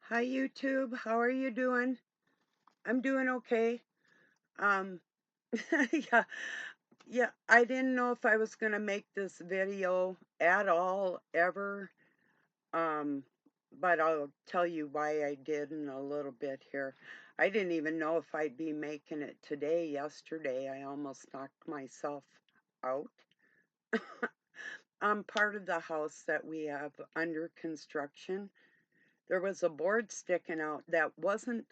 Hi YouTube, how are you doing? I'm doing okay. Um, yeah, yeah, I didn't know if I was gonna make this video at all, ever. Um, but I'll tell you why I did in a little bit here. I didn't even know if I'd be making it today. Yesterday, I almost knocked myself out. Part of the house that we have under construction, there was a board sticking out that wasn't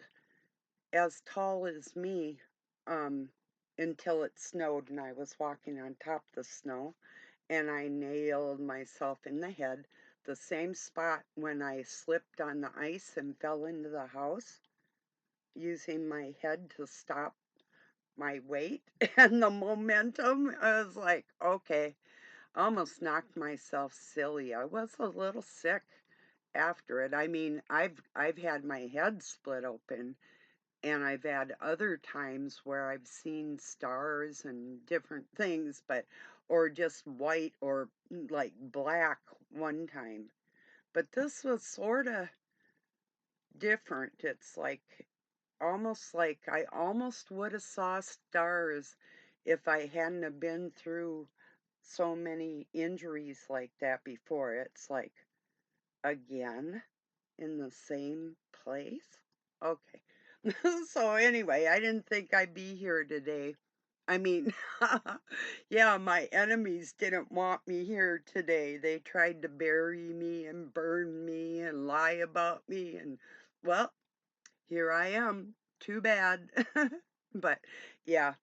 as tall as me, um, until it snowed and I was walking on top of the snow and I nailed myself in the head, the same spot when I slipped on the ice and fell into the house, using my head to stop my weight and the momentum. I was like, okay, I almost knocked myself silly. I was a little sick after it. I mean, I've had my head split open, and I've had other times where I've seen stars and different things, but or just white or like black one time. But this was sort of different. It's like almost like I almost would have saw stars if I hadn't have been through so many injuries like that before. It's like, again, in the same place? Okay. So anyway, I didn't think I'd be here today. I mean, yeah, my enemies didn't want me here today. They tried to bury me and burn me and lie about me, and well, here I am. Too bad. But yeah,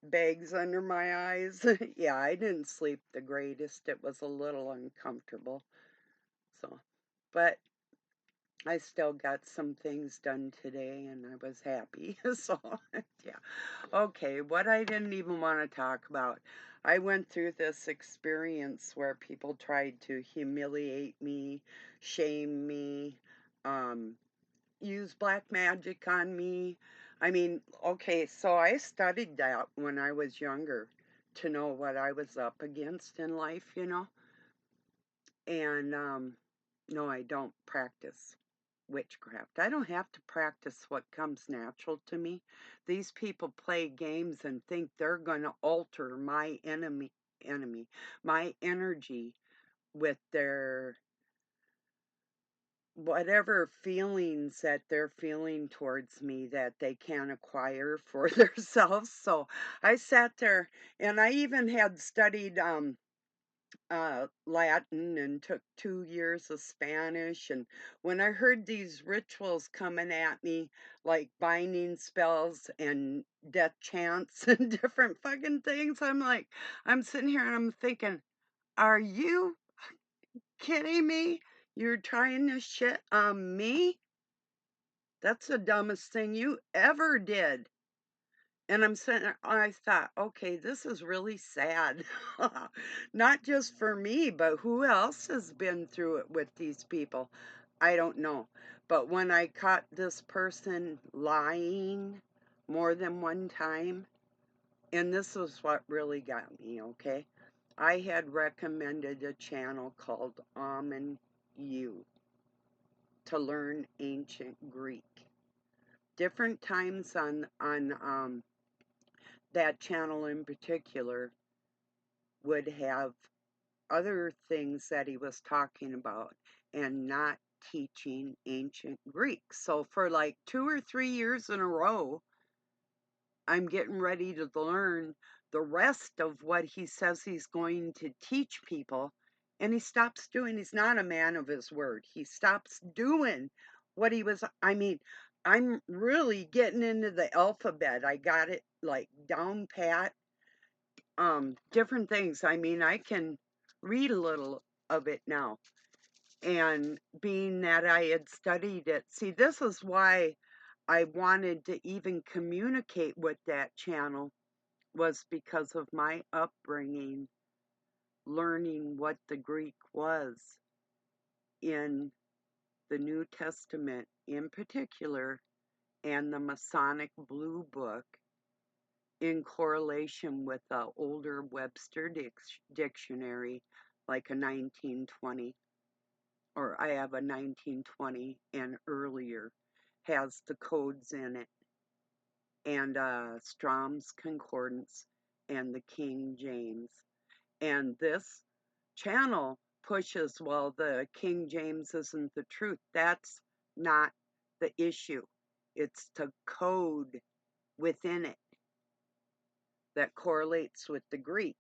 bags under my eyes. Yeah, I didn't sleep the greatest. It was a little uncomfortable. So, but I still got some things done today and I was happy. So, yeah. Okay, what I didn't even want to talk about. I went through this experience where people tried to humiliate me, shame me, um, use black magic on me. I mean, okay, so I studied that when I was younger to know what I was up against in life. And no, I don't practice witchcraft. I don't have to practice what comes natural to me. These people play games and think they're going to alter my enemy, my energy with their whatever feelings that they're feeling towards me that they can't acquire for themselves. So I sat there and I even had studied Latin and took 2 years of Spanish. And when I heard these rituals coming at me, like binding spells and death chants and different fucking things, I'm like, I'm sitting here and I'm thinking, are you kidding me? You're trying this shit on me? That's the dumbest thing you ever did. And I'm sitting there, I thought, okay, this is really sad. Not just for me, but who else has been through it with these people? I don't know. But when I caught this person lying more than one time, and this was what really got me, okay? I had recommended a channel called Ammon U to learn ancient Greek. Different times on that channel in particular would have other things that he was talking about and not teaching ancient Greek. So for like 2 or 3 years in a row, I'm getting ready to learn the rest of what he says he's going to teach people. And he stops doing, he's not a man of his word. He stops doing what he was. I mean, I'm really getting into the alphabet. I got it like down pat, different things. I mean, I can read a little of it now. And being that I had studied it, see, this is why I wanted to even communicate with that channel, was because of my upbringing, learning what the Greek was in the New Testament in particular, and the Masonic Blue Book in correlation with the older Webster dictionary, like a 1920. or I have a 1920 and earlier, has the codes in it, and Strong's Concordance and the King James. And this channel pushes, well, the King James isn't the truth. That's not the issue. It's the code within it that correlates with the Greek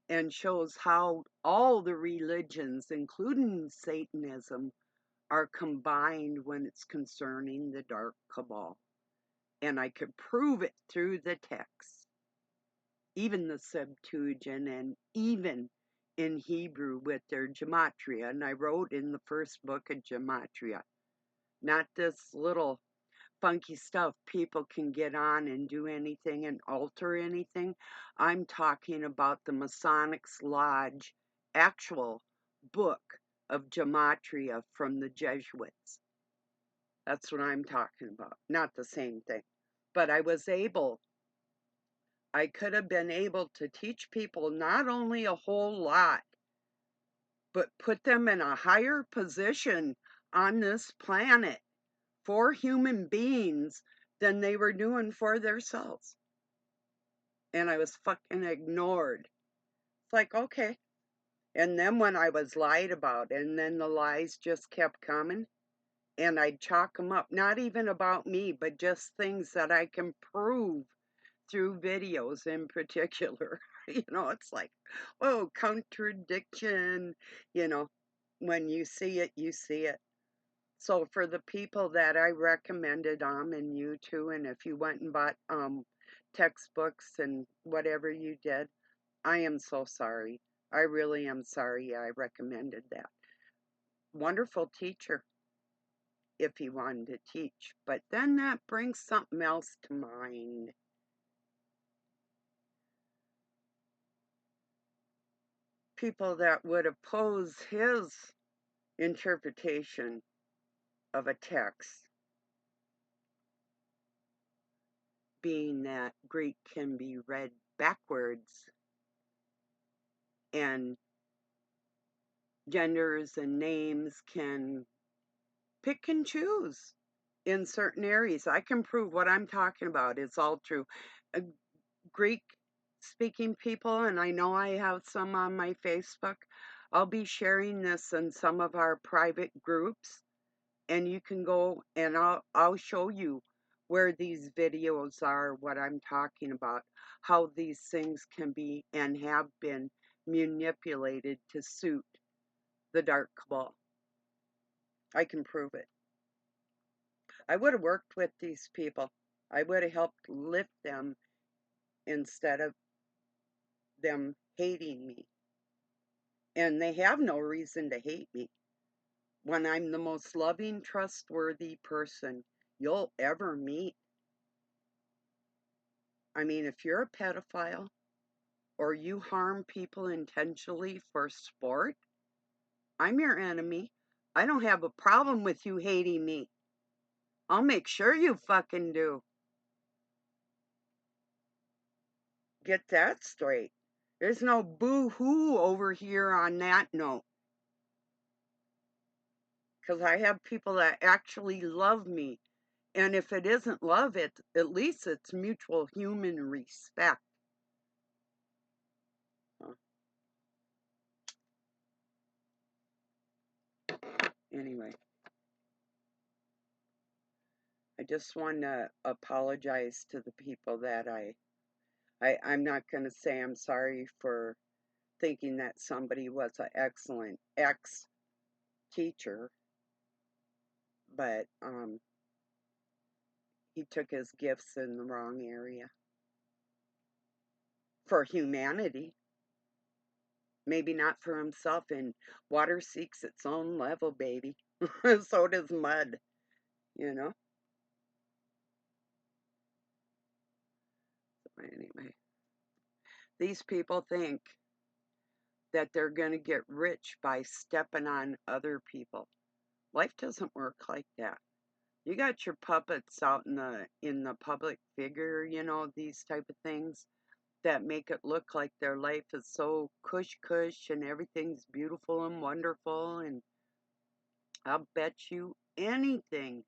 and shows how all the religions, including Satanism, are combined when it's concerning the dark cabal. And I could prove it through the text, even the Septuagint, and even in Hebrew with their gematria. And I wrote in the first book of gematria, not this little funky stuff people can get on and do anything and alter anything. I'm talking about the Masonics Lodge actual book of gematria from the Jesuits. That's what I'm talking about. Not the same thing. But I could have been able to teach people not only a whole lot, but put them in a higher position on this planet for human beings than they were doing for themselves. And I was fucking ignored. It's like, okay. And then when I was lied about, and then the lies just kept coming, and I'd chalk them up, not even about me, but just things that I can prove through videos in particular. It's like, oh, contradiction. You know, when you see it, you see it. So for the people that I recommended Ammon U to, and if you went and bought textbooks and whatever you did, I am so sorry. I really am sorry I recommended that. Wonderful teacher if he wanted to teach, but then that brings something else to mind. People that would oppose his interpretation of a text, being that Greek can be read backwards and genders and names can pick and choose in certain areas. I can prove what I'm talking about is all true. Uh, Greek speaking people, and I know I have some on my Facebook, I'll be sharing this in some of our private groups, and you can go and I'll show you where these videos are, what I'm talking about, how these things can be and have been manipulated to suit the dark cabal. I can prove it. I would have worked with these people. I would have helped lift them instead of them hating me. And they have no reason to hate me when I'm the most loving, trustworthy person you'll ever meet. I mean, if you're a pedophile or you harm people intentionally for sport, I'm your enemy. I don't have a problem with you hating me. I'll make sure you fucking do. Get that straight. There's no boo-hoo over here on that note. Because I have people that actually love me. And if it isn't love, at least it's mutual human respect. Anyway, I just want to apologize to the people that I'm not going to say I'm sorry for thinking that somebody was an excellent ex-teacher, but he took his gifts in the wrong area for humanity. Maybe not for himself, and water seeks its own level, baby. So does mud, you know? Anyway, these people think that they're going to get rich by stepping on other people. Life doesn't work like that. You got your puppets out in the public figure, these type of things that make it look like their life is so cush cush and everything's beautiful and wonderful, and I'll bet you anything.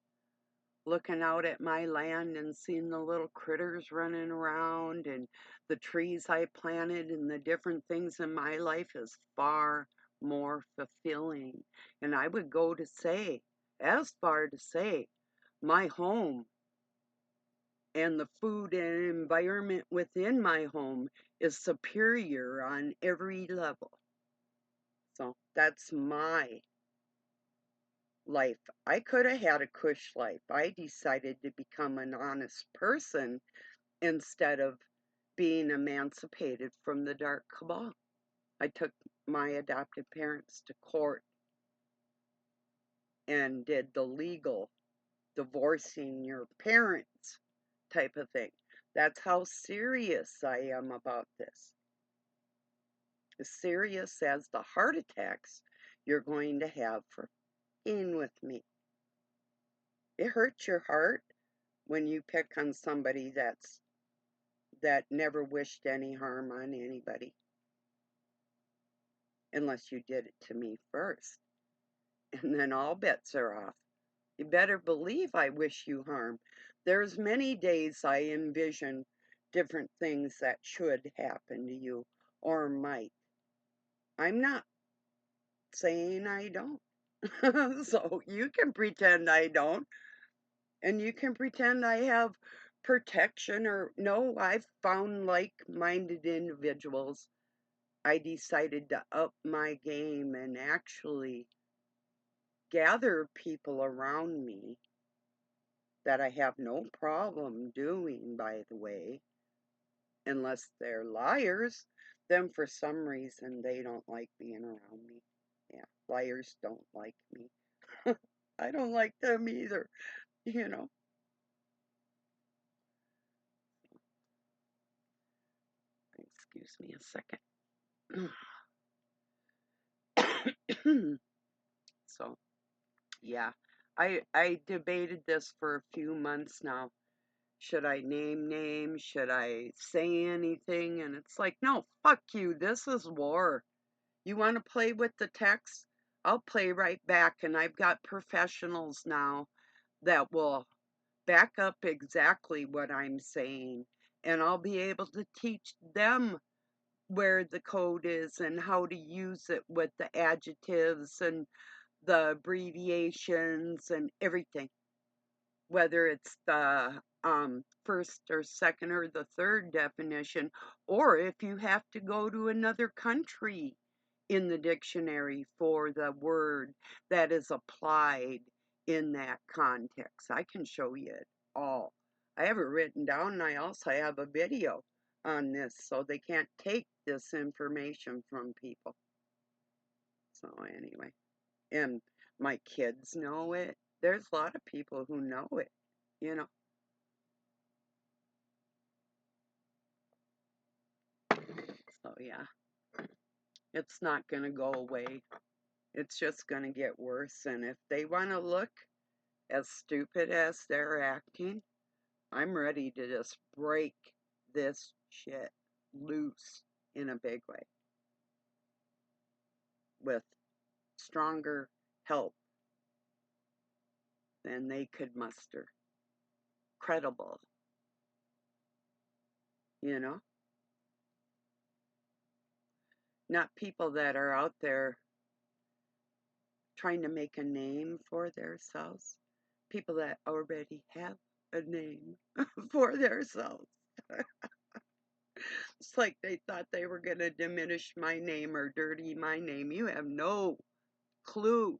Looking out at my land and seeing the little critters running around and the trees I planted and the different things in my life is far more fulfilling. And I would go to say, as far to say, my home and the food and environment within my home is superior on every level. So that's my life. I could have had a cush life. I decided to become an honest person instead of being emancipated from the dark cabal. I took my adopted parents to court and did the legal divorcing your parents type of thing. That's how serious I am about this. As serious as the heart attacks you're going to have for being with me. It hurts your heart when you pick on somebody that never wished any harm on anybody, unless you did it to me first. And then all bets are off. You better believe I wish you harm. There's many days I envision different things that should happen to you or might. I'm not saying I don't. So you can pretend I don't, and you can pretend I have protection or no, I've found like-minded individuals. I decided to up my game and actually gather people around me that I have no problem doing, by the way, unless they're liars, then for some reason they don't like being around me. Yeah, liars don't like me. I don't like them either, you know. Excuse me a second. So, yeah, I debated this for a few months now. Should I name names? Should I say anything? And it's like, no, fuck you. This is war. You want to play with the text? I'll play right back. And I've got professionals now that will back up exactly what I'm saying. And I'll be able to teach them where the code is and how to use it with the adjectives and the abbreviations and everything, whether it's the first or second or the third definition, or if you have to go to another country in the dictionary for the word that is applied in that context. I can show you it all. I have it written down and I also have a video on this so they can't take this information from people. So, anyway, and my kids know it. There's a lot of people who know it, you know. So, yeah, it's not going to go away. It's just going to get worse. And if they want to look as stupid as they're acting, I'm ready to just break this shit loose in a big way with stronger help than they could muster. Credible, you know? Not people that are out there trying to make a name for themselves. People that already have a name for themselves. It's like they thought they were going to diminish my name or dirty my name. You have no clue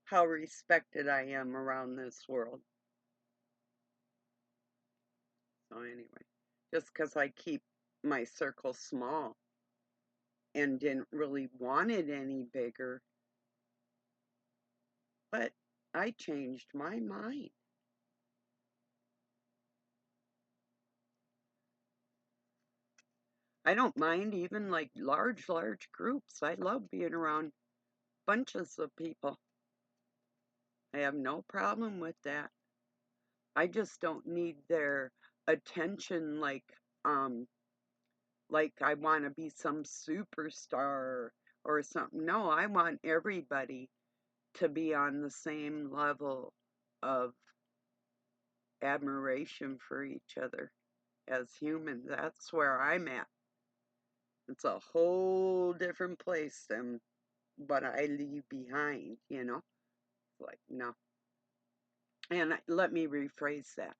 how respected I am around this world. So, anyway, just because I keep my circle small and didn't really want it any bigger, but I changed my mind. I don't mind even like large groups. I love being around bunches of people. I have no problem with that. I just don't need their attention um like I want to be some superstar or something. No, I want everybody to be on the same level of admiration for each other as humans. That's where I'm at. It's a whole different place than what I leave behind, you know? Like, no. And let me rephrase that.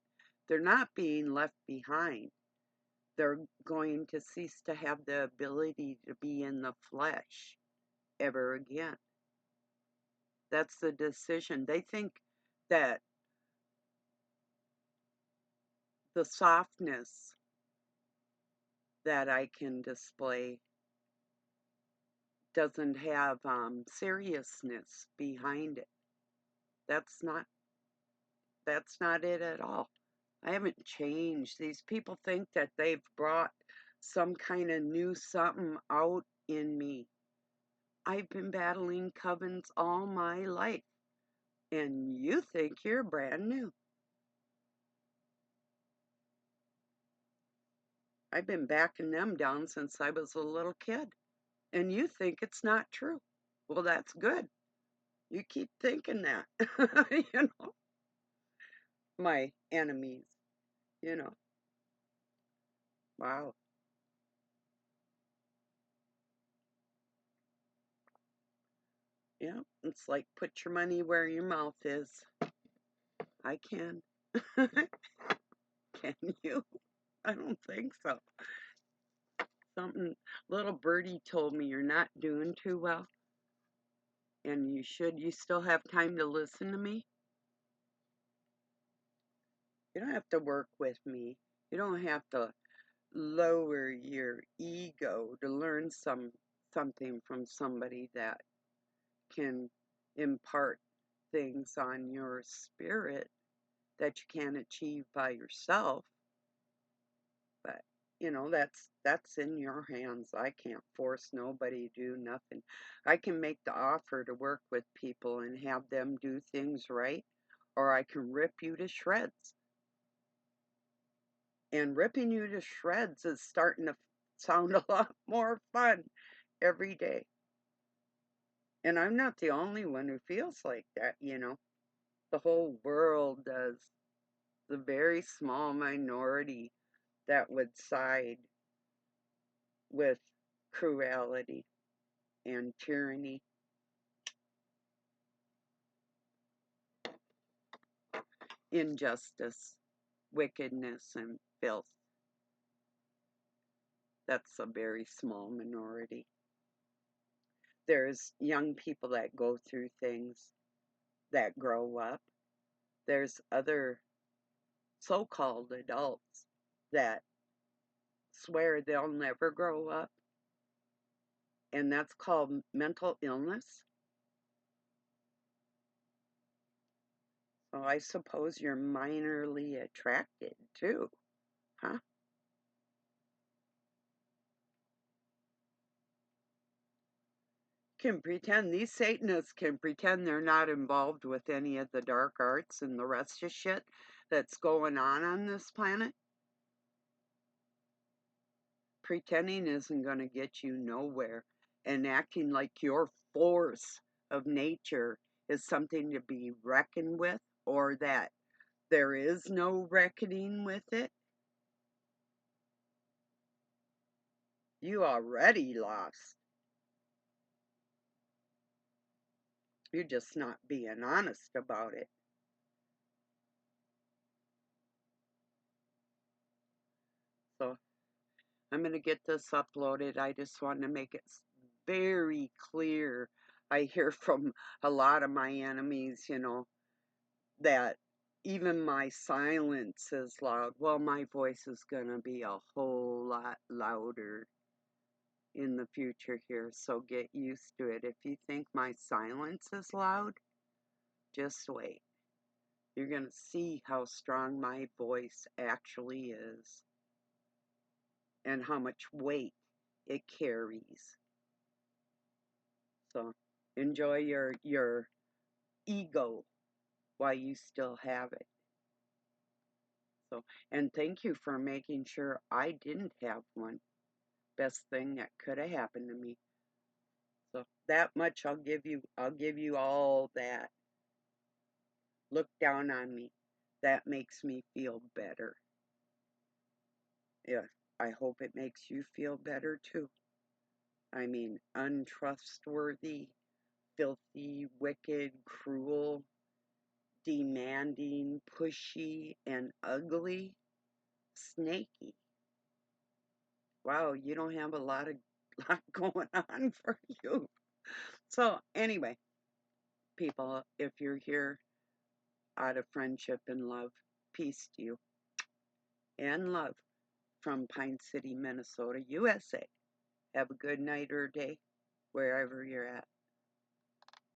They're not being left behind. They're going to cease to have the ability to be in the flesh ever again. That's the decision. They think that the softness that I can display doesn't have seriousness behind it. That's not that's not it at all. I haven't changed. These people think that they've brought some kind of new something out in me. I've been battling covens all my life, and you think you're brand new. I've been backing them down since I was a little kid, and you think it's not true. Well, that's good. You keep thinking that. You know, my enemies, you know. Wow. Yeah, it's like put your money where your mouth is. I can. Can you? I don't think so. Something little birdie told me you're not doing too well, and you should. You still have time to listen to me. You don't have to work with me. You don't have to lower your ego to learn something from somebody that can impart things on your spirit that you can't achieve by yourself. But that's in your hands. I can't force nobody to do nothing. I can make the offer to work with people and have them do things right, or I can rip you to shreds. And ripping you to shreds is starting to sound a lot more fun every day. And I'm not the only one who feels like that. The whole world does. The very small minority that would side with cruelty and tyranny, injustice, wickedness, and filth. That's a very small minority. There's young people that go through things that grow up. There's other so called adults that swear they'll never grow up, and that's called mental illness. So I suppose you're minorly attracted too, huh? Can pretend these Satanists can pretend they're not involved with any of the dark arts and the rest of shit that's going on this planet. Pretending isn't going to get you nowhere, and acting like your force of nature is something to be reckoned with, or that there is no reckoning with it, you already lost. You're just not being honest about it. So I'm going to get this uploaded. I just want to make it very clear. I hear from a lot of my enemies, that even my silence is loud. Well, my voice is going to be a whole lot louder in the future here, so get used to it. If you think my silence is loud, just wait. You're going to see how strong my voice actually is and how much weight it carries. So enjoy your ego while you still have it. So, and thank you for making sure I didn't have one. Best thing that could have happened to me. So that much I'll give you. I'll give you all that. Look down on me. That makes me feel better. Yeah, I hope it makes you feel better too. I mean, untrustworthy, filthy, wicked, cruel, demanding, pushy, and ugly, snaky. Wow, you don't have a lot of lot going on for you. So anyway, people, if you're here out of friendship and love, peace to you and love from Pine City, Minnesota, USA. Have a good night or day wherever you're at.